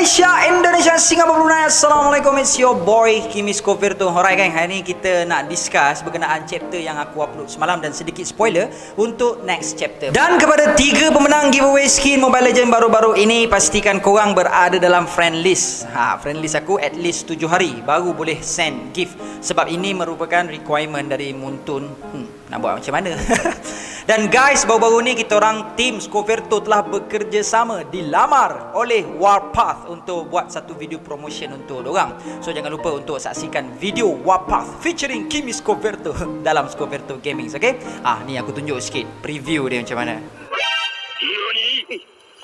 Malaysia, Indonesia, Singapura, Brunei. Assalamualaikum, it's your boy Kimi Skovirto. Alright gang, hari ni kita nak discuss berkenaan chapter yang aku upload semalam dan sedikit spoiler untuk next chapter. Dan kepada 3 pemenang giveaway skin Mobile Legends baru-baru ini, pastikan korang berada dalam friend list. Friend list aku at least 7 hari baru boleh send gift. Sebab ini merupakan requirement dari Muntun. Nak buat macam mana? Dan guys, baru-baru ni kita orang tim Skovirto telah bekerjasama, dilamar oleh Warpath untuk buat satu video promotion untuk dorang. So jangan lupa untuk saksikan video Warpath featuring Kimi Skovirto dalam Skovirto Gaming, okay? Ni aku tunjuk sikit preview dia macam mana.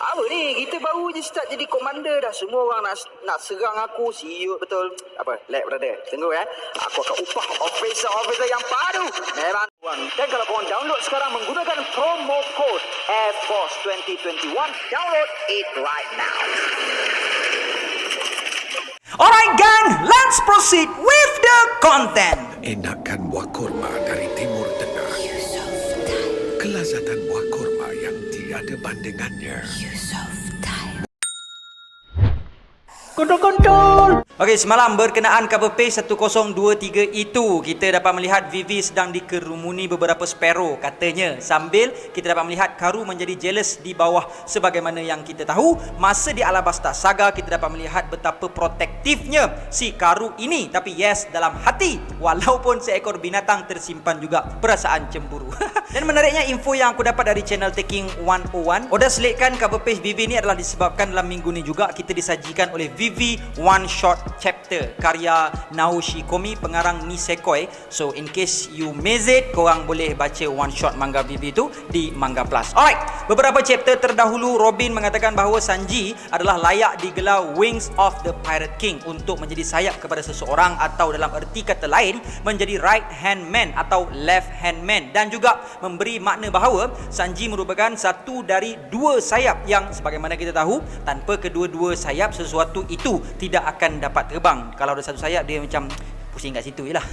Apa ni? Kita baru je start jadi komander dah. Semua orang nak serang aku. Siut betul. Apa? Lag brother. Tunggu ya. Aku akan upah officer yang baru. Memang. Dan kalau korang download sekarang menggunakan promo code AirForce 2021, download it right now. Alright gang, let's proceed with the content. Enakan buah kurma dari Timur Tengah. Kelazatan buah kurma yang tiada bandingannya. Kontrol. Okey, semalam berkenaan cover page 1023 itu, kita dapat melihat Vivi sedang dikerumuni beberapa sparrow katanya, sambil kita dapat melihat Karu menjadi jealous di bawah. Sebagaimana yang kita tahu, masa di Alabasta Saga kita dapat melihat betapa protektifnya si Karu ini. Tapi yes, dalam hati walaupun seekor binatang tersimpan juga perasaan cemburu. Dan menariknya, info yang aku dapat dari channel Taking 101, Oda selitkan cover page Vivi ni adalah disebabkan dalam minggu ni juga kita disajikan oleh Vivi One Shot Chapter karya Naoshi Komi, pengarang Nisekoi. So in case you miss it, korang boleh baca one shot manga Vivi tu di Manga Plus. Alright, beberapa chapter terdahulu Robin mengatakan bahawa Sanji adalah layak digelar Wings of the Pirate King untuk menjadi sayap kepada seseorang, atau dalam erti kata lain menjadi right hand man atau left hand man, dan juga memberi makna bahawa Sanji merupakan satu dari 2 sayap yang sebagaimana kita tahu, tanpa kedua-dua sayap sesuatu itu tidak akan dapat terbang. Kalau ada satu sayap, dia macam pusing kat situ je lah.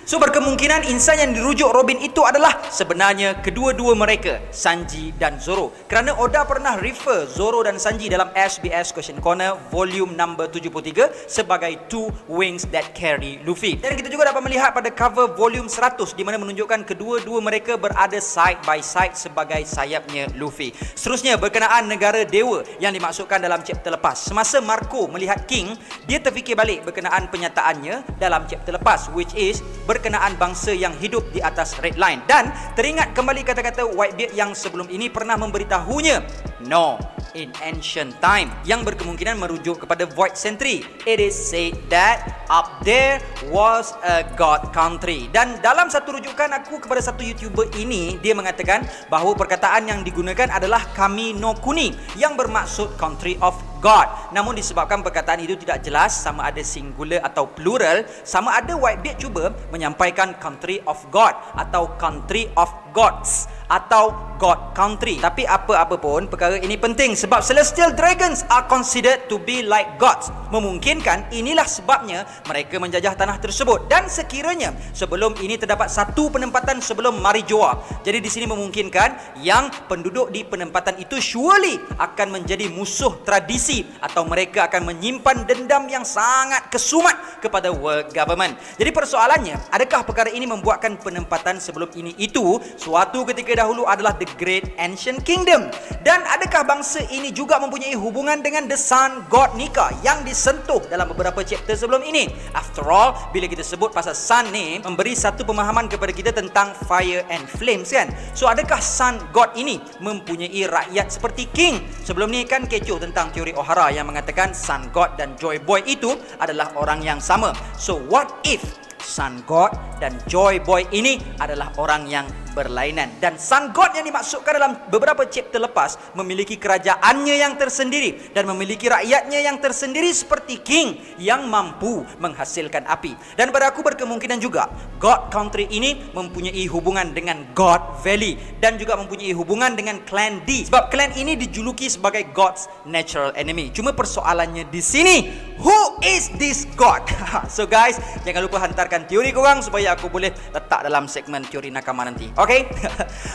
So berkemungkinan insan yang dirujuk Robin itu adalah sebenarnya kedua-dua mereka, Sanji dan Zoro. Kerana Oda pernah refer Zoro dan Sanji dalam SBS Question Corner volume number 73 sebagai 2 wings that carry Luffy. Dan kita juga dapat melihat pada cover volume 100 di mana menunjukkan kedua-dua mereka berada side by side sebagai sayapnya Luffy. Seterusnya berkenaan negara dewa yang dimaksudkan dalam chapter lepas. Semasa Marco melihat King, dia terfikir balik berkenaan penyataannya dalam chapter lepas, which is berkenaan bangsa yang hidup di atas red line, dan teringat kembali kata-kata Whitebeard yang sebelum ini pernah memberitahunya no in ancient time, yang berkemungkinan merujuk kepada Void Century. It is said that up there was a god country. Dan dalam satu rujukan aku kepada satu YouTuber ini, dia mengatakan bahawa perkataan yang digunakan adalah Kami no Kuni, yang bermaksud country of God. Namun disebabkan perkataan itu tidak jelas sama ada singular atau plural, sama ada Whitebeard cuba menyampaikan country of God atau country of gods atau God country. Tapi apa-apa pun, perkara ini penting sebab Celestial Dragons are considered to be like gods. Memungkinkan inilah sebabnya mereka menjajah tanah tersebut. Dan sekiranya sebelum ini terdapat satu penempatan sebelum Marijoa, jadi di sini memungkinkan yang penduduk di penempatan itu surely akan menjadi musuh tradisi, atau mereka akan menyimpan dendam yang sangat kesumat kepada world government. Jadi persoalannya, adakah perkara ini membuatkan penempatan sebelum ini itu suatu ketika dahulu adalah The Great Ancient Kingdom? Dan adakah bangsa ini juga mempunyai hubungan dengan The Sun God Nika yang disentuh dalam beberapa chapter sebelum ini? After all, bila kita sebut pasal Sun ni, memberi satu pemahaman kepada kita tentang fire and flames kan? So adakah Sun God ini mempunyai rakyat seperti King? Sebelum ni kan kecoh tentang teori O'Hara yang mengatakan Sun God dan Joy Boy itu adalah orang yang sama. So what if Sun God dan Joy Boy ini adalah orang yang berlainan? Dan Sun God yang dimaksudkan dalam beberapa chapter lepas memiliki kerajaannya yang tersendiri dan memiliki rakyatnya yang tersendiri seperti King yang mampu menghasilkan api. Dan pada aku berkemungkinan juga God Country ini mempunyai hubungan dengan God Valley dan juga mempunyai hubungan dengan Clan D, sebab clan ini dijuluki sebagai God's natural enemy. Cuma persoalannya di sini, who is this God? So guys, jangan lupa hantarkan teori korang supaya aku boleh letak dalam segmen teori nakama nanti. Okay?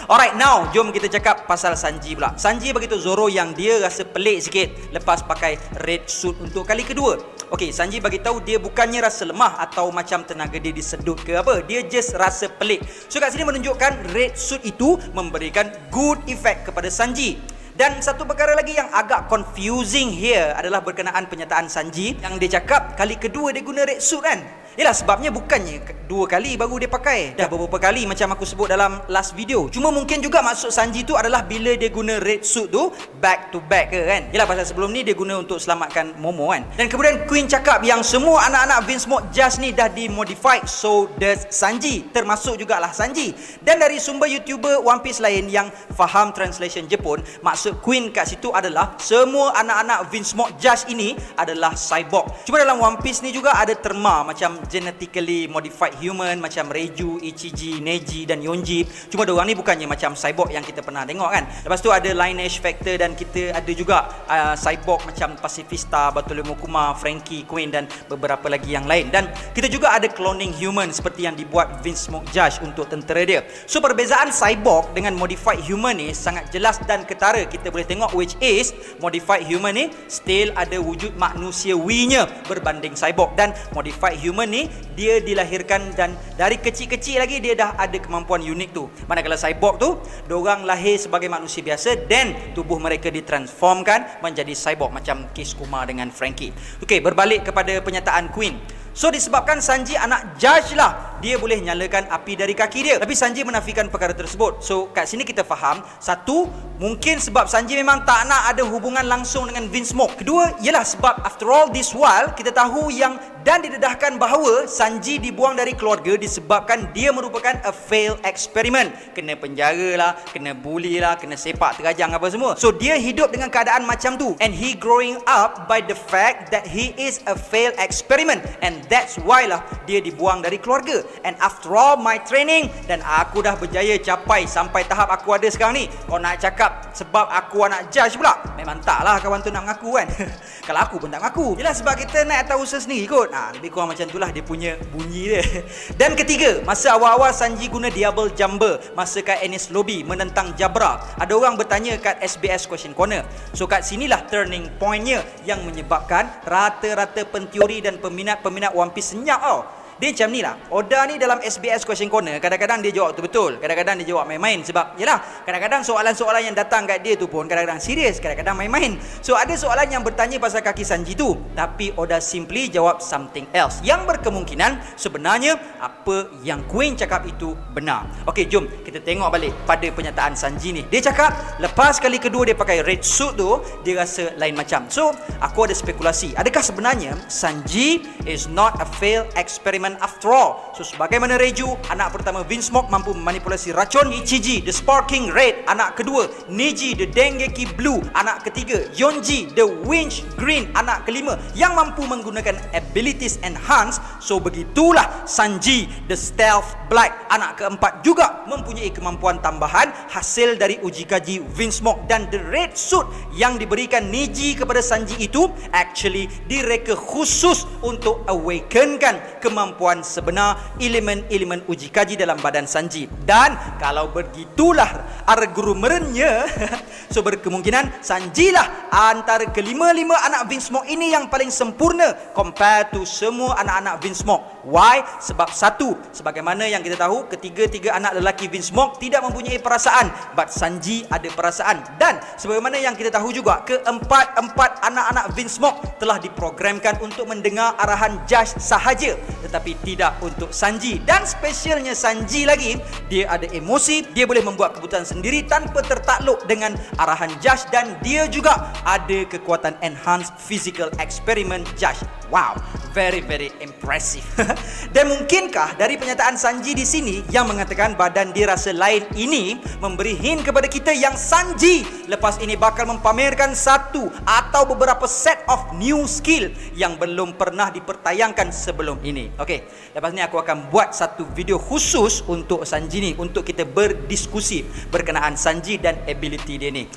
Alright, now jom kita cakap pasal Sanji pula. Sanji begitu Zoro yang dia rasa pelik sikit lepas pakai red suit untuk kali kedua. Okay, Sanji bagi tahu dia bukannya rasa lemah atau macam tenaga dia disedut ke apa. Dia just rasa pelik. So kat sini menunjukkan red suit itu memberikan good effect kepada Sanji. Dan satu perkara lagi yang agak confusing here adalah berkenaan penyataan Sanji yang dia cakap kali kedua dia guna red suit kan. Yelah, sebabnya bukannya 2 kali baru dia pakai. Dah beberapa kali macam aku sebut dalam last video. Cuma mungkin juga maksud Sanji tu adalah bila dia guna red suit tu back to back ke kan. Yelah, pasal sebelum ni dia guna untuk selamatkan Momo kan. Dan kemudian Queen cakap yang semua anak-anak Vinsmoke Just ni dah dimodified, so does Sanji. Termasuk jugalah Sanji. Dan dari sumber YouTuber One Piece lain yang faham translation Jepun, maksud Queen kat situ adalah semua anak-anak Vinsmoke Just ini adalah cyborg. Cuma dalam One Piece ni juga ada terma macam genetically modified human macam Reiju, Ichiji, Neji dan Yonji. Cuma diorang ni bukannya macam cyborg yang kita pernah tengok kan. Lepas tu ada lineage factor dan kita ada juga cyborg macam Pacifista, Bartolomeo Kuma, Frankie, Queen dan beberapa lagi yang lain. Dan kita juga ada cloning human seperti yang dibuat Vinsmoke Just untuk tentera dia. So perbezaan cyborg dengan modified human ni sangat jelas dan ketara. Kita boleh tengok which is modified human ni still ada wujud manusiawinya berbanding cyborg. Dan modified human ni dia dilahirkan dan dari kecil-kecil lagi dia dah ada kemampuan unik tu. Manakala cyborg tu diorang lahir sebagai manusia biasa dan tubuh mereka ditransformkan menjadi cyborg macam kes Kuma dengan Frankie. Okey, berbalik kepada penyataan Queen. So disebabkan Sanji anak judge lah, dia boleh nyalakan api dari kaki dia. Tapi Sanji menafikan perkara tersebut. So kat sini kita faham, satu, mungkin sebab Sanji memang tak nak ada hubungan langsung dengan Vinsmoke. Kedua, ialah sebab after all this while kita tahu yang dan didedahkan bahawa Sanji dibuang dari keluarga disebabkan dia merupakan a failed experiment. Kena penjara lah, kena bully lah, kena sepak terajang apa semua. So dia hidup dengan keadaan macam tu. And he growing up by the fact that he is a failed experiment. And that's why lah dia dibuang dari keluarga. And after all my training, dan aku dah berjaya capai sampai tahap aku ada sekarang ni, kau nak cakap sebab aku anak judge pula? Memang tak lah kawan tu nak mengaku kan. Kalau aku pun tak mengaku. Yelah, sebab kita naik atas usaha sendiri kot. Lebih kurang macam itulah dia punya bunyi dia. Dan ketiga, masa awal-awal Sanji guna Diable Jumper masa kat Enies Lobby menentang Jabra, ada orang bertanya kat SBS Question Corner. So kat sinilah turning pointnya yang menyebabkan rata-rata penteori dan peminat One Piece senyap tau. Dia macam ni lah. Oda ni dalam SBS Question Corner kadang-kadang dia jawab tu betul, kadang-kadang dia jawab main-main. Sebab yelah, kadang-kadang soalan-soalan yang datang kat dia tu pun kadang-kadang serius, kadang-kadang main-main. So ada soalan yang bertanya pasal kaki Sanji tu, tapi Oda simply jawab something else yang berkemungkinan sebenarnya apa yang Queen cakap itu benar. Okey, jom kita tengok balik pada penyataan Sanji ni. Dia cakap lepas kali kedua dia pakai red suit tu, dia rasa lain macam. So aku ada spekulasi, adakah sebenarnya Sanji is not a failed experiment after all? So sebagaimana Reiju, anak pertama Vinsmoke, mampu memanipulasi racun, Ichiji the Sparking Red, anak kedua, Neji the Dengeki Blue, anak ketiga, Yonji the Winch Green, anak kelima yang mampu menggunakan abilities enhance. So begitulah Sanji the Stealth Black, anak keempat juga mempunyai kemampuan tambahan hasil dari uji kaji Vinsmoke. Dan the red suit yang diberikan Neji kepada Sanji itu actually direka khusus untuk awakenkan kemampuan sebenar elemen-elemen uji kaji dalam badan Sanji. Dan kalau begitulah argumennya, so berkemungkinan Sanji lah antara kelima-lima anak Vinsmoke ini yang paling sempurna compare to semua anak-anak Vinsmoke. Why? Sebab satu, sebagaimana yang kita tahu, ketiga-tiga anak lelaki Vinsmoke tidak mempunyai perasaan, but Sanji ada perasaan. Dan sebagaimana yang kita tahu juga, keempat-empat anak-anak Vinsmoke telah diprogramkan untuk mendengar arahan Judge sahaja, tetapi tidak untuk Sanji. Dan spesialnya Sanji lagi, dia ada emosi, dia boleh membuat keputusan sendiri tanpa tertakluk dengan arahan Judge, dan dia juga ada kekuatan enhanced physical experiment Judge. Wow, very impressive. Dan mungkinkah dari pernyataan Sanji di sini yang mengatakan badan dia rasa lain ini memberi hint kepada kita yang Sanji lepas ini bakal mempamerkan satu atau beberapa set of new skill yang belum pernah dipertayangkan sebelum ini. Okey, lepas ni aku akan buat satu video khusus untuk Sanji ni, untuk kita berdiskusi berkenaan Sanji dan ability dia ni.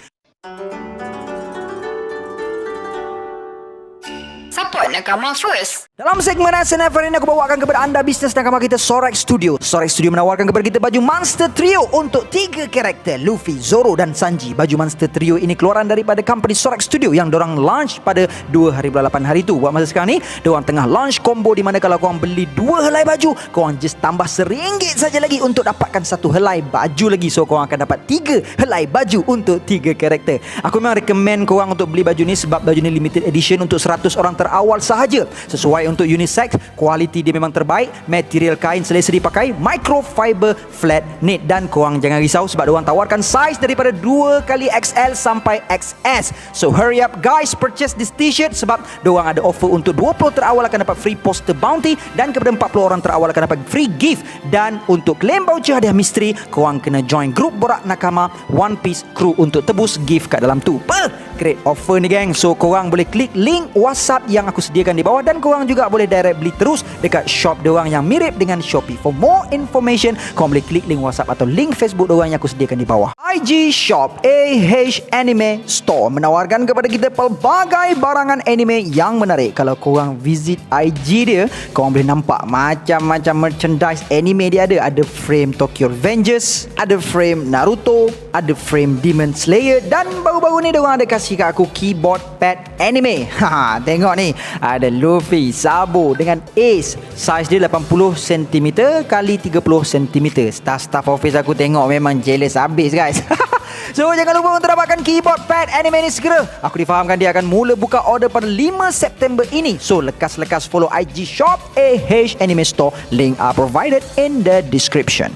Siapa nak come out first? Dalam segmen SNFR ini aku bawakan kepada anda bisnes dan kamar kita Sorex Studio. Sorex Studio menawarkan kepada kita baju Monster Trio untuk 3 karakter, Luffy, Zoro dan Sanji. Baju Monster Trio ini keluaran daripada company Sorex Studio yang dorang launch pada 2 hari bulan 8 hari tu. Buat masa sekarang ni, dorang tengah launch combo di mana kalau korang beli 2 helai baju, korang just tambah RM1 saja lagi untuk dapatkan 1 helai baju lagi. So korang akan dapat 3 helai baju untuk 3 karakter. Aku memang recommend korang untuk beli baju ni sebab baju ni limited edition untuk 100 orang terawal sahaja. Sesuai untuk unisex, kualiti dia memang terbaik, material kain selesa dipakai, microfiber flat knit, dan korang jangan risau sebab diorang tawarkan saiz daripada 2XL sampai XS. So hurry up guys, purchase this t-shirt sebab diorang ada offer untuk 20 terawal akan dapat free poster bounty dan kepada 40 orang terawal akan dapat free gift. Dan untuk claim voucher hadiah misteri, korang kena join grup Borak Nakama One Piece Crew untuk tebus gift kat dalam tu. Great offer ni geng. So korang boleh klik link WhatsApp yang aku sediakan di bawah dan korang juga boleh direct beli terus dekat shop diorang yang mirip dengan Shopee. For more information, korang boleh klik link WhatsApp atau link Facebook diorang yang aku sediakan di bawah. IG Shop AH Anime Store menawarkan kepada kita pelbagai barangan anime yang menarik. Kalau korang visit IG dia, korang boleh nampak macam-macam merchandise anime dia ada. Ada frame Tokyo Revengers, ada frame Naruto, ada frame Demon Slayer, dan baru-baru ni diorang ada kasih kat aku keyboard pad anime. Tengok ni, ada Luffy, Sabo dengan Ace. Saiz dia 80cm kali 30cm. Staff office aku tengok memang jealous habis guys. So jangan lupa untuk dapatkan keyboard pad anime ni segera. Aku difahamkan dia akan mula buka order pada 5 September ini. So lekas-lekas follow IG Shop AH Anime Store. Link are provided in the description.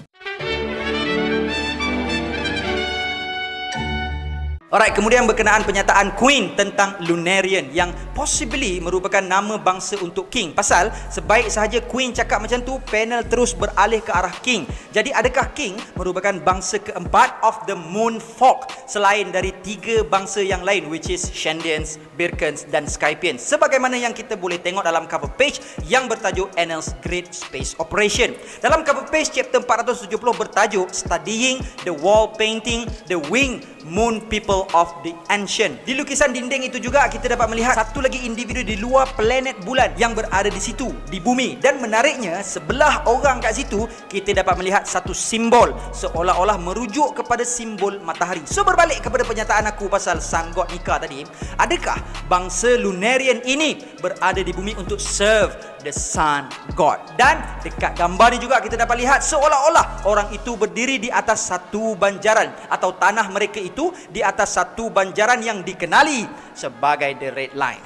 Alright, kemudian berkenaan penyataan Queen tentang Lunarian yang possibly merupakan nama bangsa untuk King. Pasal sebaik sahaja Queen cakap macam tu, panel terus beralih ke arah King. Jadi adakah King merupakan bangsa keempat of the Moon Folk selain dari 3 bangsa yang lain, which is Shandians, Birkans dan Skypians, sebagaimana yang kita boleh tengok dalam cover page yang bertajuk Enel's Great Space Operation. Dalam cover page chapter 470 bertajuk Studying the Wall Painting the Wing Moon People of the Ancient. Di lukisan dinding itu juga kita dapat melihat satu lagi individu di luar planet bulan yang berada di situ, di bumi. Dan menariknya, sebelah orang kat situ kita dapat melihat satu simbol seolah-olah merujuk kepada simbol matahari. So berbalik kepada pernyataan aku pasal Sun God Nika tadi, adakah bangsa Lunarian ini berada di bumi untuk serve the Sun God? Dan dekat gambar ni juga kita dapat lihat seolah-olah orang itu berdiri di atas satu banjaran atau tanah mereka itu di atas satu banjaran yang dikenali sebagai The Red Line.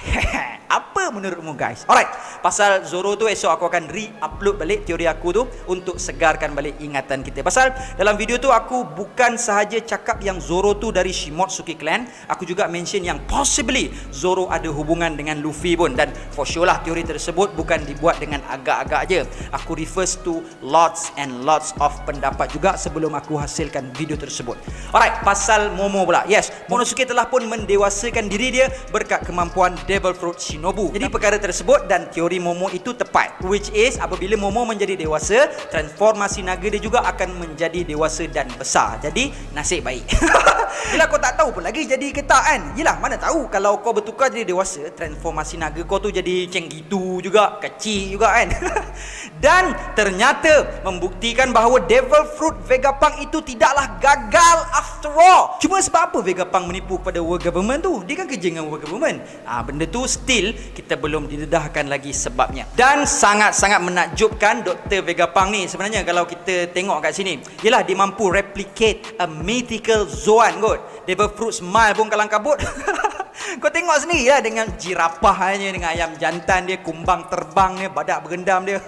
Apa menurutmu guys? Alright, pasal Zoro tu esok aku akan re-upload balik teori aku tu untuk segarkan balik ingatan kita. Pasal dalam video tu aku bukan sahaja cakap yang Zoro tu dari Shimotsuki Clan, aku juga mention yang possibly Zoro ada hubungan dengan Luffy pun. Dan for sure lah teori tersebut bukan dibuat dengan agak-agak je. Aku refers to lots and lots of pendapat juga sebelum aku hasilkan video tersebut. Alright, pasal Momo pula. Yes, Momonosuke telah pun mendewasakan diri dia berkat kemampuan Devil Fruit Shinobu. Jadi perkara tersebut dan teori Momo itu tepat, which is apabila Momo menjadi dewasa, transformasi naga dia juga akan menjadi dewasa dan besar. Jadi nasib baik. Yelah, kau tak tahu pun lagi jadi ke tak kan. Yelah, mana tahu kalau kau bertukar jadi dewasa, transformasi naga kau tu jadi macam gitu juga, kecil juga kan. Dan ternyata membuktikan bahawa Devil Fruit Vegapunk itu tidaklah gagal after all. Cuma sebab apa Vegapunk menipu kepada world government tu? Dia kan kerja dengan world government. Benda tu still kita belum didedahkan lagi sebabnya. Dan sangat-sangat menakjubkan Dr. Vegapunk ni sebenarnya kalau kita tengok kat sini. Yelah, dia mampu replicate a mythical Zoan kot. Devil Fruit smile pun kalang kabut. Kau tengok sendiri lah dengan jirapahnya, dengan ayam jantan dia, kumbang terbang dia, badak berendam dia.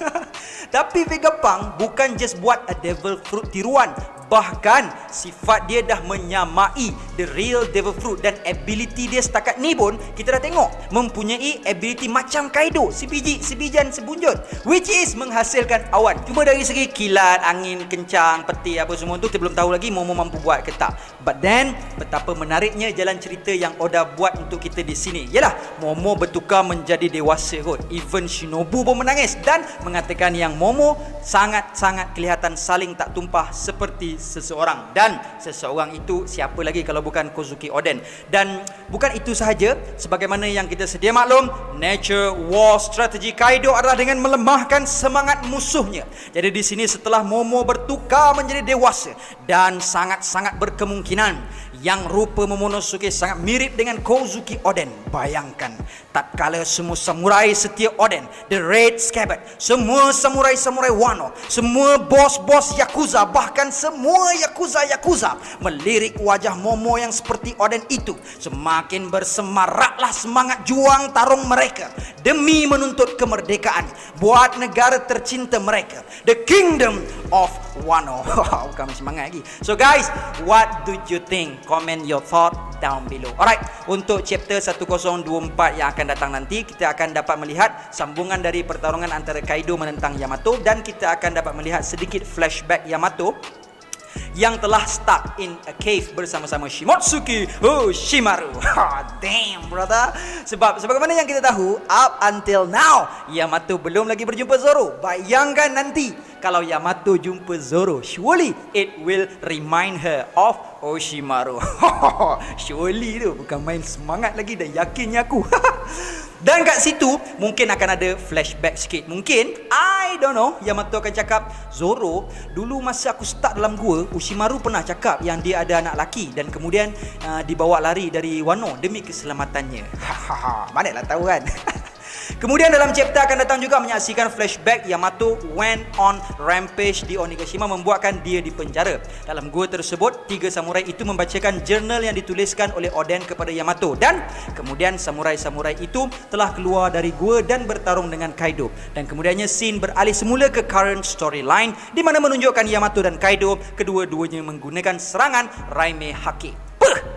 Tapi Vegapunk bukan just buat a Devil Fruit tiruan, bahkan sifat dia dah menyamai the real Devil Fruit. Dan ability dia setakat ni pun kita dah tengok mempunyai ability macam Kaido, sebijan sebunjut, which is menghasilkan awan. Cuma dari segi kilat, angin kencang, peti apa semua tu kita belum tahu lagi Momo mampu buat ke tak. But then betapa menariknya jalan cerita yang Oda buat untuk kita di sini. Yalah, Momo bertukar menjadi dewasa kot. Even Shinobu pun menangis dan mengatakan yang Momo sangat-sangat kelihatan saling tak tumpah seperti bagi seseorang, dan seseorang itu siapa lagi kalau bukan Kozuki Oden. Dan bukan itu sahaja, sebagaimana yang kita sedia maklum, nature war strategi Kaido adalah dengan melemahkan semangat musuhnya. Jadi di sini setelah Momo bertukar menjadi dewasa dan sangat-sangat berkemungkinan yang rupa Momonosuke sangat mirip dengan Kozuki Oden. Bayangkan, tatkala semua samurai setia Oden, The Red Scabbard, semua samurai-samurai Wano, semua bos-bos Yakuza, bahkan semua Yakuza melirik wajah Momo yang seperti Oden itu, semakin bersemaraklah semangat juang tarung mereka demi menuntut kemerdekaan buat negara tercinta mereka, the Kingdom of Wano. Bukan semangat lagi. So guys, what do you think? Comment your thought down below. Alright, untuk chapter 1024 yang akan datang nanti, kita akan dapat melihat sambungan dari pertarungan antara Kaido menentang Yamato, dan kita akan dapat melihat sedikit flashback Yamato yang telah stuck in a cave bersama-sama Shimotsuki Orochimaru. Damn brother. Sebagaimana yang kita tahu, up until now Yamato belum lagi berjumpa Zoro. Bayangkan nanti kalau Yamato jumpa Zoro, surely it will remind her of Orochimaru. Surely tu bukan main semangat lagi, dah yakinnya aku. Dan kat situ mungkin akan ada flashback sikit. Mungkin, I don't know, Yamato akan cakap, Zoro, dulu masa aku stuck dalam gua, Orochimaru pernah cakap yang dia ada anak lelaki dan kemudian dibawa lari dari Wano demi keselamatannya. Manalah tahu kan. Kemudian dalam chapter akan datang juga menyaksikan flashback Yamato went on rampage di Onigashima, membuatkan dia dipenjara. Dalam gua tersebut, 3 samurai itu membacakan jurnal yang dituliskan oleh Oden kepada Yamato, dan kemudian samurai-samurai itu telah keluar dari gua dan bertarung dengan Kaido. Dan kemudiannya scene beralih semula ke current storyline, di mana menunjukkan Yamato dan Kaido kedua-duanya menggunakan serangan Raime Hake.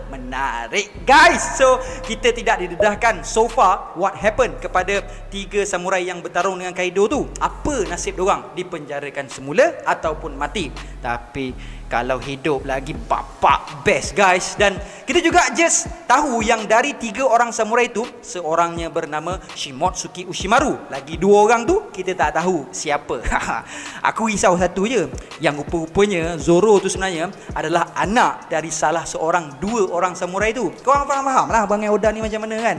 Menarik guys. So kita tidak didedahkan so far what happened kepada 3 samurai yang bertarung dengan Kaido tu. Apa nasib diorang, dipenjarakan semula ataupun mati. Tapi kalau hidup lagi bapak best guys. Dan kita juga just tahu yang dari 3 orang samurai tu, seorangnya bernama Shimotsuki Orochimaru, lagi 2 orang tu kita tak tahu siapa. Aku risau satu je, yang rupa-rupanya Zoro tu sebenarnya adalah anak dari salah seorang 2 orang samurai tu. Korang faham lah Abang Oda ni macam mana kan.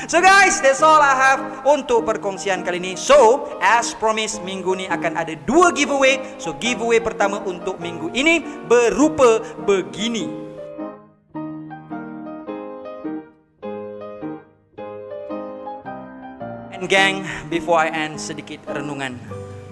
So guys, that's all I have untuk perkongsian kali ni. So as promised, minggu ni akan ada 2 giveaway. So giveaway pertama untuk minggu ini berupa begini. And gang, before I end, sedikit renungan.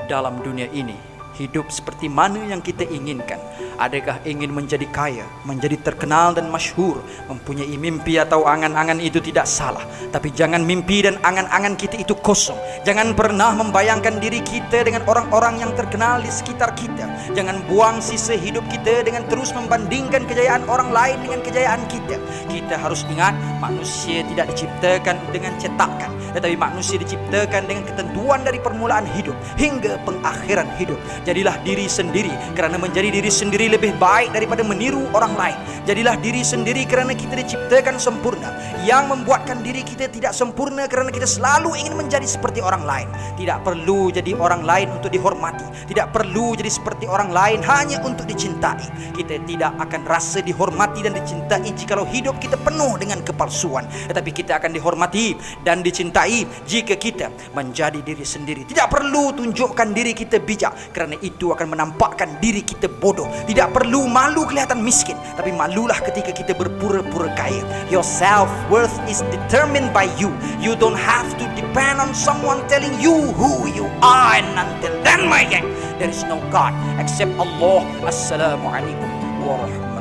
Dalam dunia ini, hidup seperti mana yang kita inginkan? Adakah ingin menjadi kaya, menjadi terkenal dan masyhur? Mempunyai mimpi atau angan-angan itu tidak salah, tapi jangan mimpi dan angan-angan kita itu kosong. Jangan pernah membayangkan diri kita dengan orang-orang yang terkenal di sekitar kita. Jangan buang sisa hidup kita dengan terus membandingkan kejayaan orang lain dengan kejayaan kita. Kita harus ingat, manusia tidak diciptakan dengan cetakan, tetapi manusia diciptakan dengan ketentuan dari permulaan hidup hingga pengakhiran hidup. Jadilah diri sendiri, kerana menjadi diri sendiri lebih baik daripada meniru orang lain. Jadilah diri sendiri kerana kita diciptakan sempurna. Yang membuatkan diri kita tidak sempurna kerana kita selalu ingin menjadi seperti orang lain. Tidak perlu jadi orang lain untuk dihormati. Tidak perlu jadi seperti orang lain hanya untuk dicintai. Kita tidak akan rasa dihormati dan dicintai jikalau hidup kita penuh dengan kepalsuan. Tetapi kita akan dihormati dan dicintai jika kita menjadi diri sendiri. Tidak perlu tunjukkan diri kita bijak, kerana itu akan menampakkan diri kita bodoh. Tidak perlu malu kelihatan miskin, tapi malulah ketika kita berpura-pura kaya. Your self-worth is determined by you. You don't have to depend on someone telling you who you are. And until then, my gang, there is no God except Allah. Assalamualaikum warahmatullahi.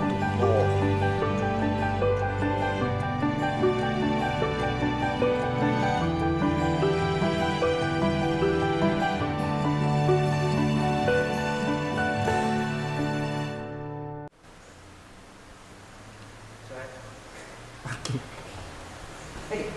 Okay.